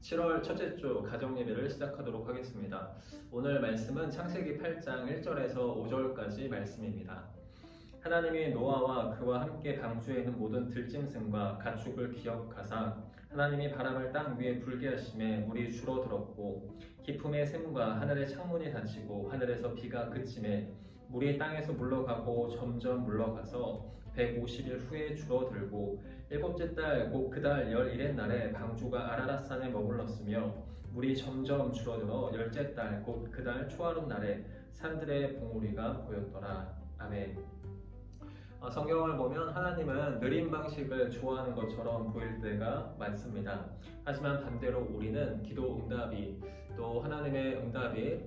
7월 첫째 주 가정 예배를 시작하도록 하겠습니다. 오늘 말씀은 창세기 8장 1절에서 5절까지 말씀입니다. 하나님이 노아와 그와 함께 방주에 있는 모든 들짐승과 가축을 기억하사 하나님이 바람을 땅 위에 불게 하심에 물이 줄어들었고 깊음의 샘과 하늘의 창문이 닫히고 하늘에서 비가 그침에 물이 땅에서 물러가고 점점 물러가서 150일 후에 줄어들고 일곱째 달 곧 그달 11의 날에 방주가 아라랏산에 머물렀으며 물이 점점 줄어들어 열째 달 곧 그달 초하룻 날에 산들의 봉우리가 보였더라. 아멘. 성경을 보면 하나님은 느린 방식을 좋아하는 것처럼 보일 때가 많습니다. 하지만 반대로 우리는 기도 응답이 또 하나님의 응답이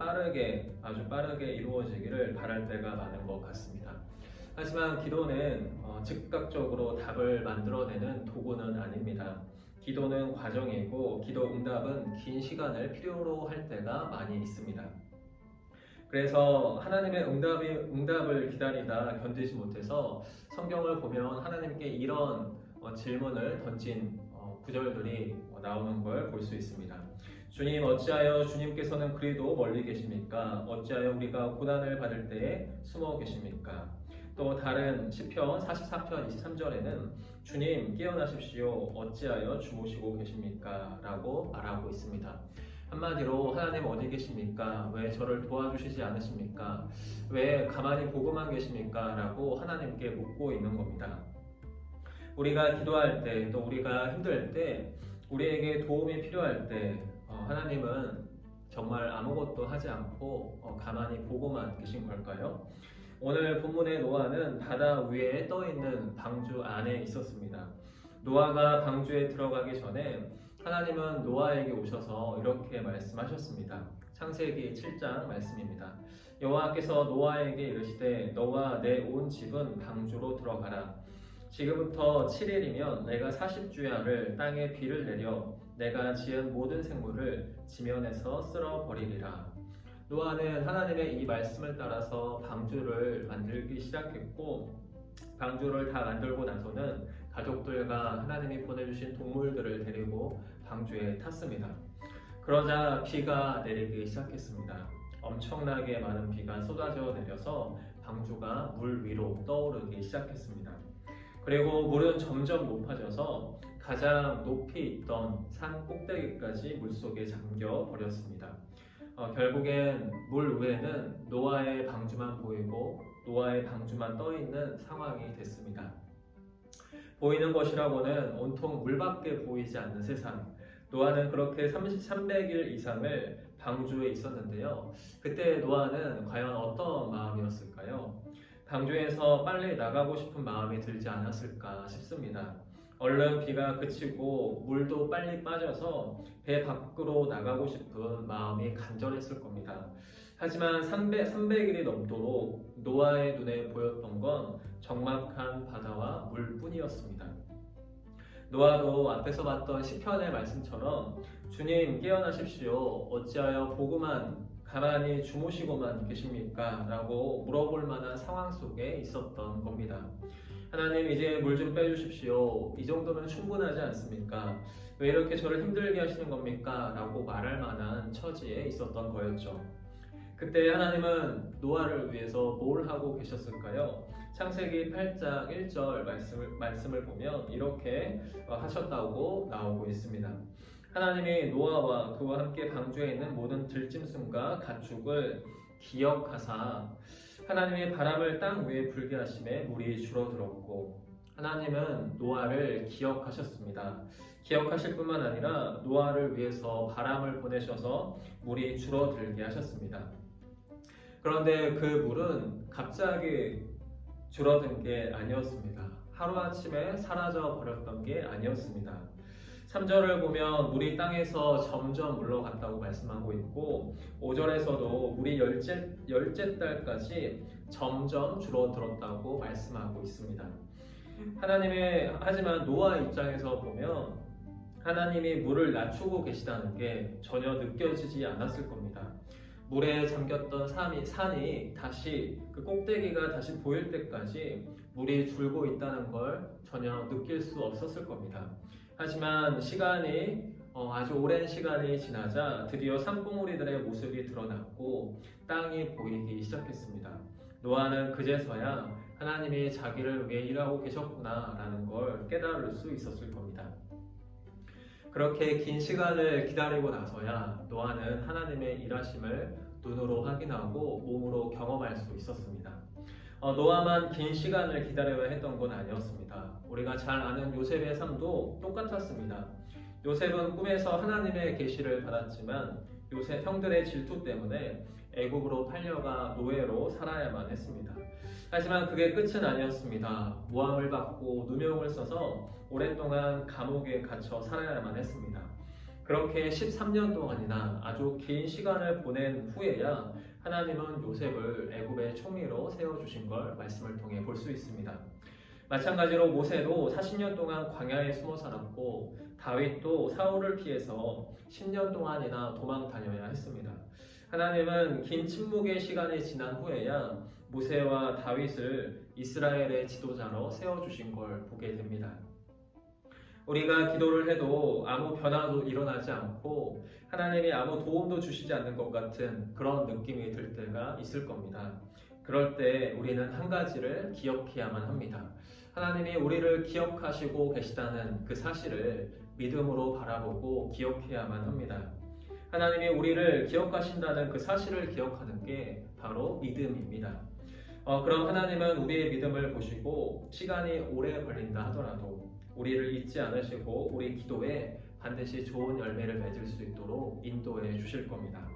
아주 빠르게 이루어지기를 바랄 때가 많은 것 같습니다. 하지만 기도는 즉각적으로 답을 만들어내는 도구는 아닙니다. 기도는 과정이고 기도 응답은 긴 시간을 필요로 할 때가 많이 있습니다. 그래서 하나님의 응답을 기다리다 견디지 못해서 성경을 보면 하나님께 이런 질문을 던진 구절들이 나오는 걸 볼 수 있습니다. 주님, 어찌하여 주님께서는 그리도 멀리 계십니까? 어찌하여 우리가 고난을 받을 때에 숨어 계십니까? 또 다른 시편 44편 23절에는 주님 깨어나십시오. 어찌하여 주무시고 계십니까? 라고 말하고 있습니다. 한마디로 하나님 어디 계십니까? 왜 저를 도와주시지 않으십니까? 왜 가만히 보고만 계십니까? 라고 하나님께 묻고 있는 겁니다. 우리가 기도할 때, 또 우리가 힘들 때, 우리에게 도움이 필요할 때 하나님은 정말 아무것도 하지 않고 가만히 보고만 계신 걸까요? 오늘 본문의 노아는 바다 위에 떠있는 방주 안에 있었습니다. 노아가 방주에 들어가기 전에 하나님은 노아에게 오셔서 이렇게 말씀하셨습니다. 창세기 7장 말씀입니다. 여호와께서 노아에게 이르시되 너와 내 온 집은 방주로 들어가라. 지금부터 7일이면 내가 40주야를 땅에 비를 내려 내가 지은 모든 생물을 지면에서 쓸어버리리라. 노아는 하나님의 이 말씀을 따라서 방주를 만들기 시작했고 방주를 다 만들고 나서는 가족들과 하나님이 보내주신 동물들을 데리고 방주에 탔습니다. 그러자 비가 내리기 시작했습니다. 엄청나게 많은 비가 쏟아져 내려서 방주가 물 위로 떠오르기 시작했습니다. 그리고 물은 점점 높아져서 가장 높이 있던 산 꼭대기까지 물속에 잠겨 버렸습니다. 결국엔 물 위에는 노아의 방주만 보이고 노아의 방주만 떠있는 상황이 됐습니다. 보이는 것이라고는 온통 물밖에 보이지 않는 세상. 노아는 그렇게 300일 이상을 방주에 있었는데요. 그때 노아는 과연 어떤 마음이었을까요? 방주에서 빨리 나가고 싶은 마음이 들지 않았을까 싶습니다. 얼른 비가 그치고 물도 빨리 빠져서 배 밖으로 나가고 싶은 마음이 간절했을 겁니다. 하지만 300일이 넘도록 노아의 눈에 보였던 건 적막한 바다와 물뿐이었습니다. 노아도 앞에서 봤던 시편의 말씀처럼 주님 깨어나십시오. 어찌하여 보고만 가만히 주무시고만 계십니까? 라고 물어볼 만한 상황 속에 있었던 겁니다. 하나님 이제 물 좀 빼주십시오. 이 정도면 충분하지 않습니까? 왜 이렇게 저를 힘들게 하시는 겁니까? 라고 말할 만한 처지에 있었던 거였죠. 그때 하나님은 노아를 위해서 뭘 하고 계셨을까요? 창세기 8장 1절 말씀을 보면 이렇게 하셨다고 나오고 있습니다. 하나님이 노아와 그와 함께 방주에 있는 모든 들짐승과 가축을 기억하사 하나님이 바람을 땅 위에 불게 하심에 물이 줄어들었고 하나님은 노아를 기억하셨습니다. 기억하실 뿐만 아니라 노아를 위해서 바람을 보내셔서 물이 줄어들게 하셨습니다. 그런데 그 물은 갑자기 줄어든 게 아니었습니다. 하루아침에 사라져 버렸던 게 아니었습니다. 3절을 보면 물이 땅에서 점점 물러갔다고 말씀하고 있고 5절에서도 물이 열째 달까지 점점 줄어들었다고 말씀하고 있습니다. 하지만 노아 입장에서 보면 하나님이 물을 낮추고 계시다는 게 전혀 느껴지지 않았을 겁니다. 물에 잠겼던 산이 다시 그 꼭대기가 다시 보일 때까지 물이 줄고 있다는 걸 전혀 느낄 수 없었을 겁니다. 하지만 시간이 아주 오랜 시간이 지나자 드디어 산봉우리들의 모습이 드러났고 땅이 보이기 시작했습니다. 노아는 그제서야 하나님이 자기를 위해 일하고 계셨구나라는 걸 깨달을 수 있었을 겁니다. 그렇게 긴 시간을 기다리고 나서야 노아는 하나님의 일하심을 눈으로 확인하고 몸으로 경험할 수 있었습니다. 노아만 긴 시간을 기다려야 했던 건 아니었습니다. 우리가 잘 아는 요셉의 삶도 똑같았습니다. 요셉은 꿈에서 하나님의 계시를 받았지만 요셉 형들의 질투 때문에 애국으로 팔려가 노예로 살아야만 했습니다. 하지만 그게 끝은 아니었습니다. 모함을 받고 누명을 써서 오랫동안 감옥에 갇혀 살아야만 했습니다. 그렇게 13년 동안이나 아주 긴 시간을 보낸 후에야 하나님은 요셉을 애굽의 총리로 세워주신 걸 말씀을 통해 볼 수 있습니다. 마찬가지로 모세도 40년 동안 광야에 숨어 살았고 다윗도 사울을 피해서 10년 동안이나 도망 다녀야 했습니다. 하나님은 긴 침묵의 시간이 지난 후에야 모세와 다윗을 이스라엘의 지도자로 세워주신 걸 보게 됩니다. 우리가 기도를 해도 아무 변화도 일어나지 않고 하나님이 아무 도움도 주시지 않는 것 같은 그런 느낌이 들 때가 있을 겁니다. 그럴 때 우리는 한 가지를 기억해야만 합니다. 하나님이 우리를 기억하시고 계시다는 그 사실을 믿음으로 바라보고 기억해야만 합니다. 하나님이 우리를 기억하신다는 그 사실을 기억하는 게 바로 믿음입니다. 그럼 하나님은 우리의 믿음을 보시고 시간이 오래 걸린다 하더라도 우리를 잊지 않으시고 우리 기도에 반드시 좋은 열매를 맺을 수 있도록 인도해 주실 겁니다.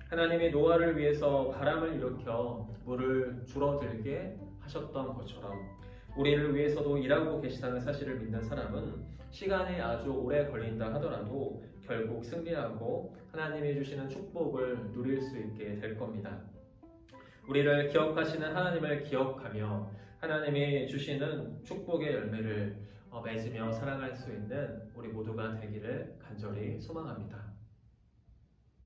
하나님이 노아를 위해서 바람을 일으켜 물을 줄어들게 하셨던 것처럼 우리를 위해서도 일하고 계시다는 사실을 믿는 사람은 시간이 아주 오래 걸린다 하더라도 결국 승리하고 하나님이 주시는 축복을 누릴 수 있게 될 겁니다. 우리를 기억하시는 하나님을 기억하며 하나님이 주시는 축복의 열매를 맺으며 살아갈 수 있는 우리 모두가 되기를 간절히 소망합니다.